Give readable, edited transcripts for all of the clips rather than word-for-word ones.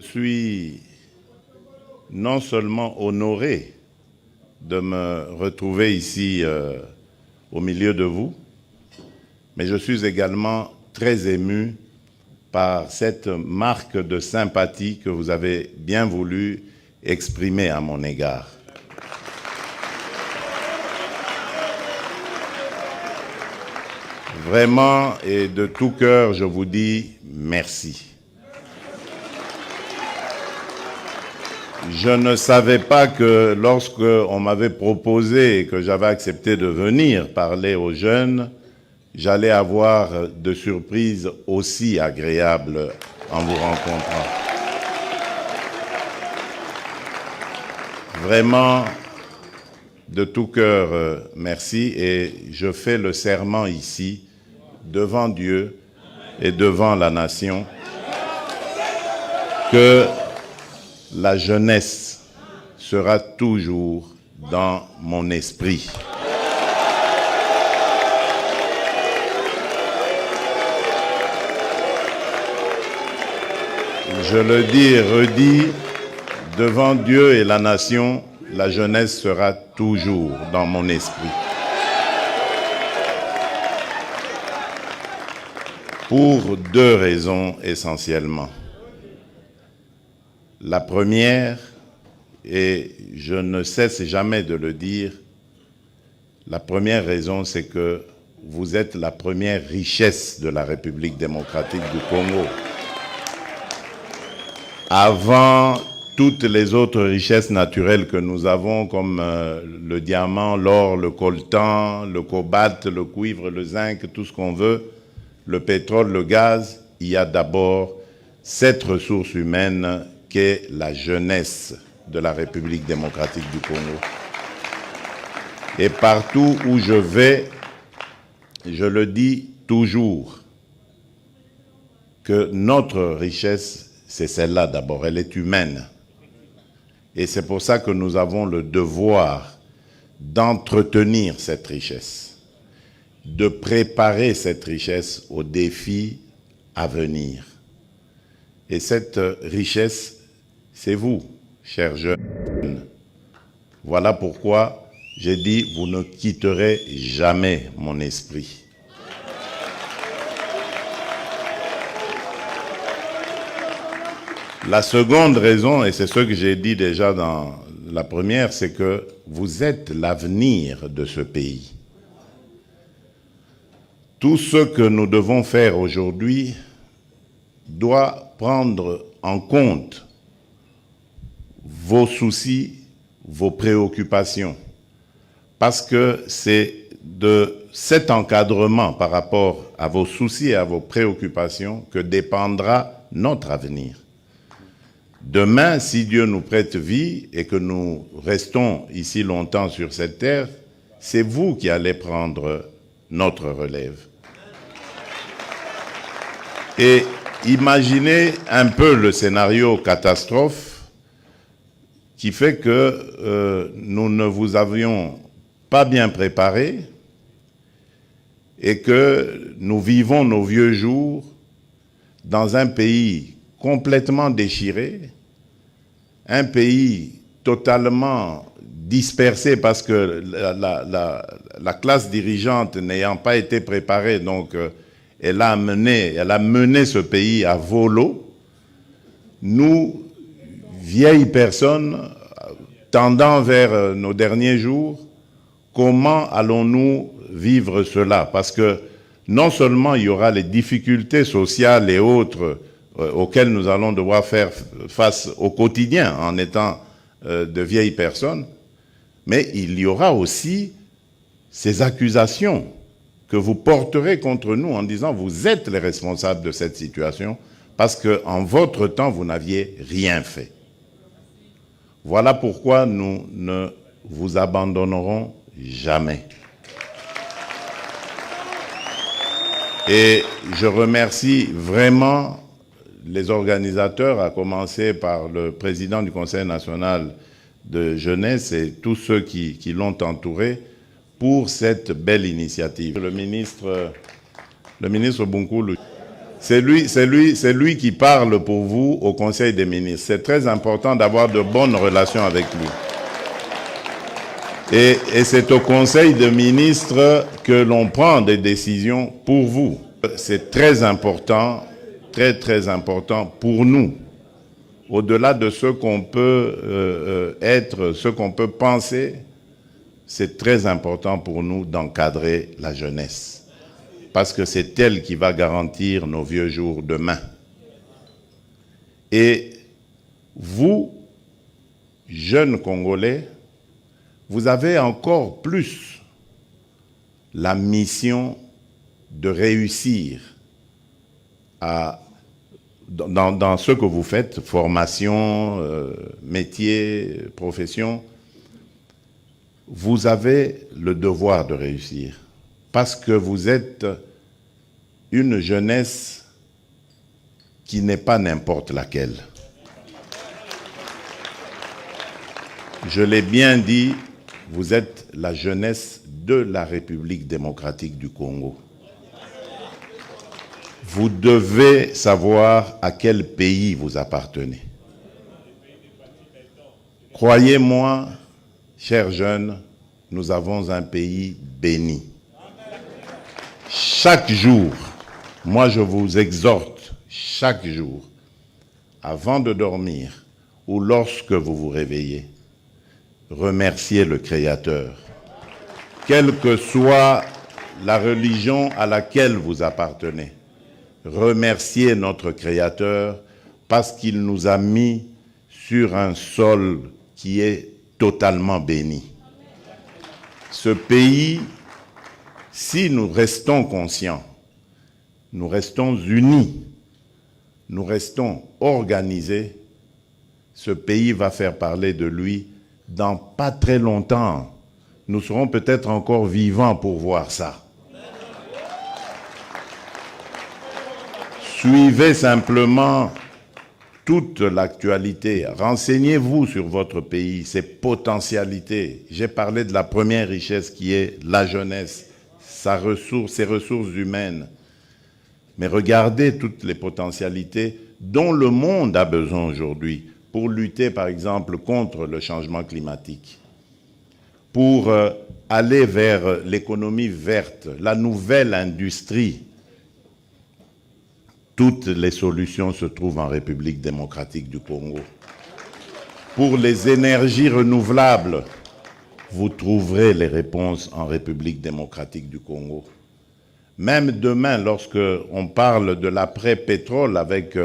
Je suis non seulement honoré de me retrouver ici au milieu de vous, mais je suis également très ému par cette marque de sympathie que vous avez bien voulu exprimer à mon égard. Vraiment et de tout cœur, je vous dis merci. Je ne savais pas que lorsque on m'avait proposé et que j'avais accepté de venir parler aux jeunes, j'allais avoir de surprises aussi agréables en vous rencontrant. Vraiment, de tout cœur, merci, et je fais le serment ici, devant Dieu et devant la nation, que la jeunesse sera toujours dans mon esprit. Je le dis et redis, devant Dieu et la nation, la jeunesse sera toujours dans mon esprit. Pour deux raisons essentiellement. La première, et je ne cesse jamais de le dire, la première raison, c'est que vous êtes la première richesse de la République démocratique du Congo. Avant toutes les autres richesses naturelles que nous avons, comme le diamant, l'or, le coltan, le cobalt, le cuivre, le zinc, tout ce qu'on veut, le pétrole, le gaz, il y a d'abord cette ressource humaine qu'est la jeunesse de la République démocratique du Congo. Et partout où je vais, je le dis toujours, que notre richesse, c'est celle-là d'abord, elle est humaine. Et c'est pour ça que nous avons le devoir d'entretenir cette richesse, de préparer cette richesse aux défis à venir. Et cette richesse, c'est vous, chers jeunes. Voilà pourquoi j'ai dit, vous ne quitterez jamais mon esprit. La seconde raison, et c'est ce que j'ai dit déjà dans la première, c'est que vous êtes l'avenir de ce pays. Tout ce que nous devons faire aujourd'hui doit prendre en compte vos soucis, vos préoccupations. Parce que c'est de cet encadrement par rapport à vos soucis et à vos préoccupations que dépendra notre avenir. Demain, si Dieu nous prête vie et que nous restons ici longtemps sur cette terre, c'est vous qui allez prendre notre relève. Et imaginez un peu le scénario catastrophe qui fait que nous ne vous avions pas bien préparé et que nous vivons nos vieux jours dans un pays complètement déchiré, un pays totalement dispersé parce que la classe dirigeante n'ayant pas été préparée, donc elle a mené ce pays à volo. Nous, vieilles personnes, tendant vers nos derniers jours, comment allons-nous vivre cela? Parce que non seulement il y aura les difficultés sociales et autres auxquelles nous allons devoir faire face au quotidien en étant de vieilles personnes, mais il y aura aussi ces accusations que vous porterez contre nous en disant vous êtes les responsables de cette situation parce qu'en votre temps, vous n'aviez rien fait. Voilà pourquoi nous ne vous abandonnerons jamais. Et je remercie vraiment les organisateurs, à commencer par le président du Conseil national de jeunesse et tous ceux qui l'ont entouré, pour cette belle initiative. Le ministre Bunkulu, C'est lui qui parle pour vous au Conseil des ministres. C'est très important d'avoir de bonnes relations avec lui. Et c'est au Conseil des ministres que l'on prend des décisions pour vous. C'est très important, très important pour nous. Au-delà de ce qu'on peut être, ce qu'on peut penser, c'est très important pour nous d'encadrer la jeunesse. Parce que c'est elle qui va garantir nos vieux jours demain. Et vous, jeunes Congolais, vous avez encore plus la mission de réussir dans ce que vous faites, formation, métier, profession. Vous avez le devoir de réussir. Parce que vous êtes une jeunesse qui n'est pas n'importe laquelle. Je l'ai bien dit, vous êtes la jeunesse de la République démocratique du Congo. Vous devez savoir à quel pays vous appartenez. Croyez-moi, chers jeunes, nous avons un pays béni. Chaque jour, moi je vous exhorte, chaque jour, avant de dormir ou lorsque vous vous réveillez, remerciez le Créateur. Quelle que soit la religion à laquelle vous appartenez, remerciez notre Créateur parce qu'il nous a mis sur un sol qui est totalement béni. Ce pays, si nous restons conscients, nous restons unis, nous restons organisés, ce pays va faire parler de lui dans pas très longtemps. Nous serons peut-être encore vivants pour voir ça. Suivez simplement toute l'actualité. Renseignez-vous sur votre pays, ses potentialités. J'ai parlé de la première richesse qui est la jeunesse. Ses ressources humaines. Mais regardez toutes les potentialités dont le monde a besoin aujourd'hui pour lutter, par exemple, contre le changement climatique, pour aller vers l'économie verte, la nouvelle industrie. Toutes les solutions se trouvent en République démocratique du Congo. Pour les énergies renouvelables, vous trouverez les réponses en République démocratique du Congo. Même demain, lorsque on parle de l'après-pétrole avec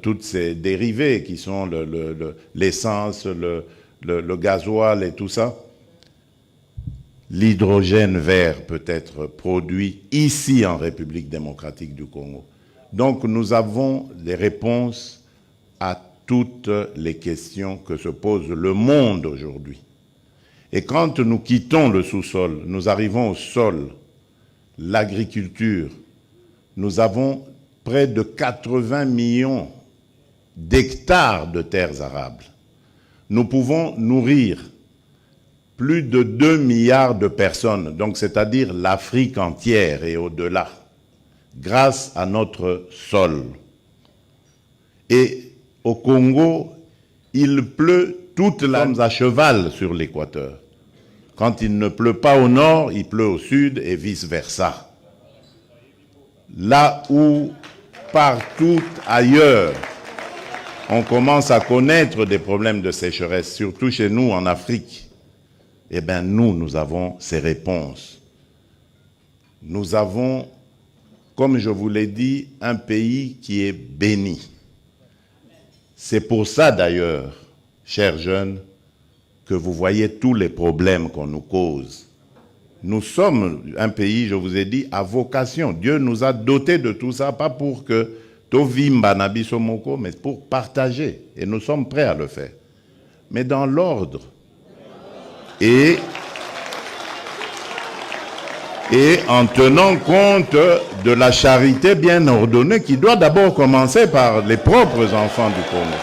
toutes ces dérivés qui sont l'essence, le gasoil et tout ça, l'hydrogène vert peut être produit ici en République démocratique du Congo. Donc nous avons les réponses à toutes les questions que se pose le monde aujourd'hui. Et quand nous quittons le sous-sol, nous arrivons au sol, l'agriculture, nous avons près de 80 millions d'hectares de terres arables. Nous pouvons nourrir plus de 2 milliards de personnes, donc c'est-à-dire l'Afrique entière et au-delà, grâce à notre sol. Et au Congo, il pleut toute l'année à cheval sur l'équateur. Quand il ne pleut pas au nord, il pleut au sud et vice-versa. Là où, partout ailleurs, on commence à connaître des problèmes de sécheresse, surtout chez nous en Afrique, eh bien nous avons ces réponses. Nous avons, comme je vous l'ai dit, un pays qui est béni. C'est pour ça d'ailleurs, chers jeunes, que vous voyez tous les problèmes qu'on nous cause. Nous sommes un pays, je vous ai dit, à vocation. Dieu nous a dotés de tout ça, pas pour que Tovimba Nabisomoko, mais pour partager. Et nous sommes prêts à le faire. Mais dans l'ordre. Et en tenant compte de la charité bien ordonnée qui doit d'abord commencer par les propres enfants du Congo.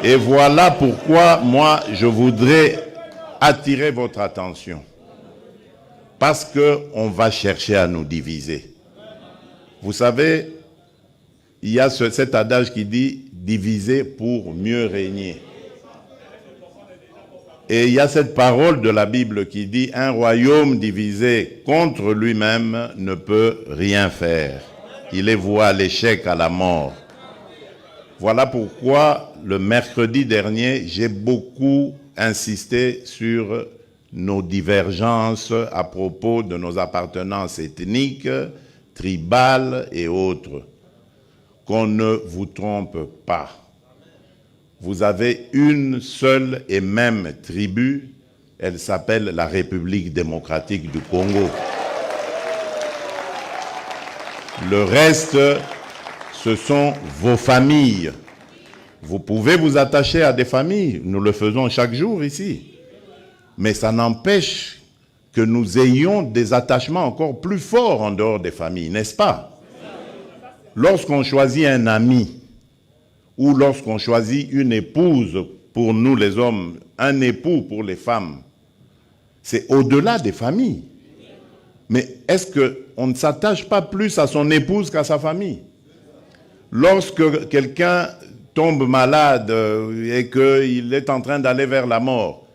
Et voilà pourquoi moi je voudrais attirer votre attention. Parce qu'on va chercher à nous diviser. Vous savez, il y a cet adage qui dit « diviser pour mieux régner ». Et il y a cette parole de la Bible qui dit « un royaume divisé contre lui-même ne peut rien faire. Il est voué à l'échec, à la mort. » Voilà pourquoi le mercredi dernier, j'ai beaucoup insisté sur nos divergences à propos de nos appartenances ethniques, tribales et autres. Qu'on ne vous trompe pas. Vous avez une seule et même tribu, elle s'appelle la République démocratique du Congo. Le reste, ce sont vos familles. Vous pouvez vous attacher à des familles, nous le faisons chaque jour ici. Mais ça n'empêche que nous ayons des attachements encore plus forts en dehors des familles, n'est-ce pas? Lorsqu'on choisit un ami, ou lorsqu'on choisit une épouse pour nous les hommes, un époux pour les femmes, c'est au-delà des familles. Mais est-ce qu'on ne s'attache pas plus à son épouse qu'à sa famille? Lorsque quelqu'un tombe malade et qu'il est en train d'aller vers la mort,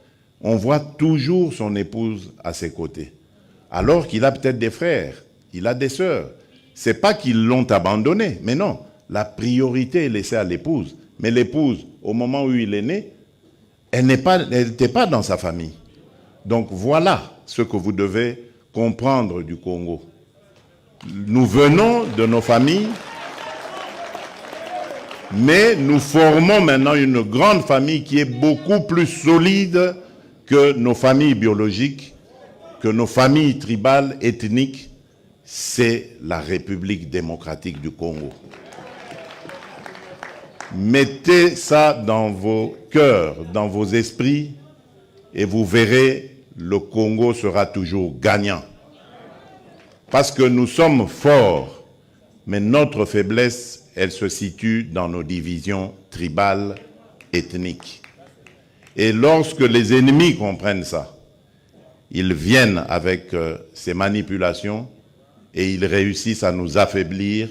on voit toujours son épouse à ses côtés. Alors qu'il a peut-être des frères, il a des sœurs. C'est pas qu'ils l'ont abandonné, mais non. La priorité est laissée à l'épouse. Mais l'épouse, au moment où il est né, elle n'était pas dans sa famille. Donc voilà ce que vous devez comprendre du Congo. Nous venons de nos familles, mais nous formons maintenant une grande famille qui est beaucoup plus solide que nos familles biologiques, que nos familles tribales, ethniques. C'est la République démocratique du Congo. Mettez ça dans vos cœurs, dans vos esprits, et vous verrez, le Congo sera toujours gagnant. Parce que nous sommes forts, mais notre faiblesse, elle se situe dans nos divisions tribales, ethniques. Et lorsque les ennemis comprennent ça, ils viennent avec ces manipulations et ils réussissent à nous affaiblir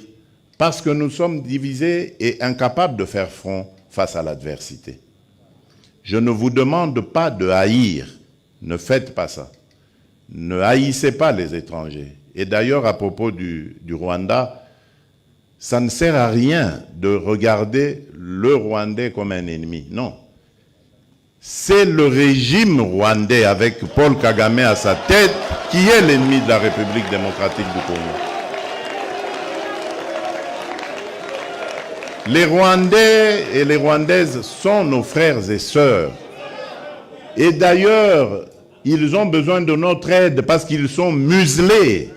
parce que nous sommes divisés et incapables de faire front face à l'adversité. Je ne vous demande pas de haïr, ne faites pas ça. Ne haïssez pas les étrangers. Et d'ailleurs, à propos du Rwanda, ça ne sert à rien de regarder le Rwandais comme un ennemi. Non. C'est le régime rwandais avec Paul Kagame à sa tête qui est l'ennemi de la République démocratique du Congo. Les Rwandais et les Rwandaises sont nos frères et sœurs. Et d'ailleurs, ils ont besoin de notre aide parce qu'ils sont muselés.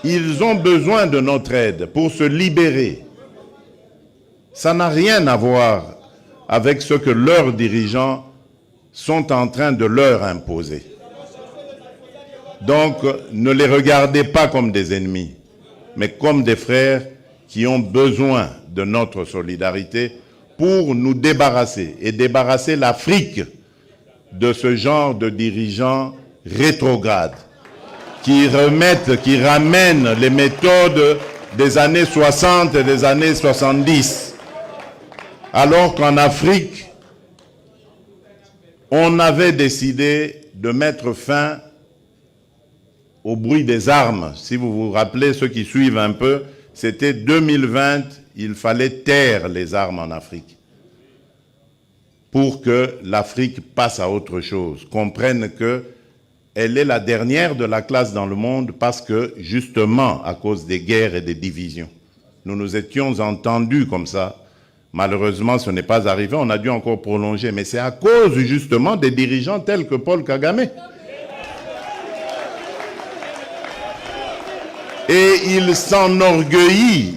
Ils ont besoin de notre aide pour se libérer. Ça n'a rien à voir avec ce que leurs dirigeants sont en train de leur imposer. Donc, ne les regardez pas comme des ennemis, mais comme des frères qui ont besoin de notre solidarité pour nous débarrasser et débarrasser l'Afrique de ce genre de dirigeants rétrogrades qui ramènent les méthodes des années 60 et des années 70. Alors qu'en Afrique, on avait décidé de mettre fin au bruit des armes. Si vous vous rappelez, ceux qui suivent un peu, c'était 2020, il fallait taire les armes en Afrique pour que l'Afrique passe à autre chose, comprenne qu'elle est la dernière de la classe dans le monde parce que, justement, à cause des guerres et des divisions, nous nous étions entendus comme ça. Malheureusement, ce n'est pas arrivé, on a dû encore prolonger, mais c'est à cause justement des dirigeants tels que Paul Kagame. Et il s'enorgueillit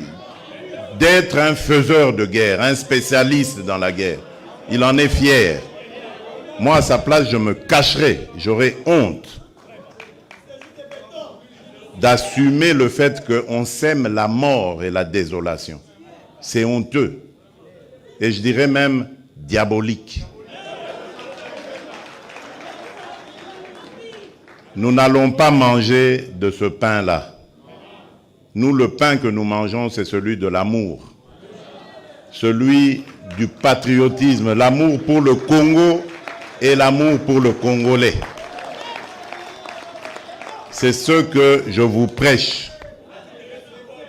d'être un faiseur de guerre, un spécialiste dans la guerre. Il en est fier. Moi, à sa place, je me cacherais, j'aurais honte d'assumer le fait qu'on sème la mort et la désolation. C'est honteux. Et je dirais même diabolique. Nous n'allons pas manger de ce pain-là. Nous, le pain que nous mangeons, c'est celui de l'amour. Celui du patriotisme, l'amour pour le Congo et l'amour pour le Congolais. C'est ce que je vous prêche.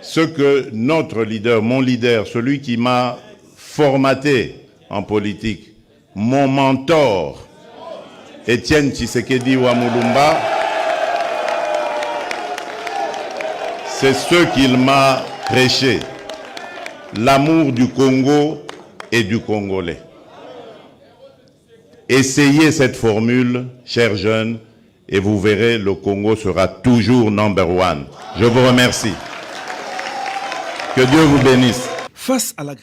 Ce que notre leader, mon leader, celui qui m'a formaté en politique, mon mentor, Étienne Tshisekedi Wamulumba, c'est ce qu'il m'a prêché. L'amour du Congo et du Congolais. Essayez cette formule, chers jeunes, et vous verrez, le Congo sera toujours number one. Je vous remercie. Que Dieu vous bénisse. Face à la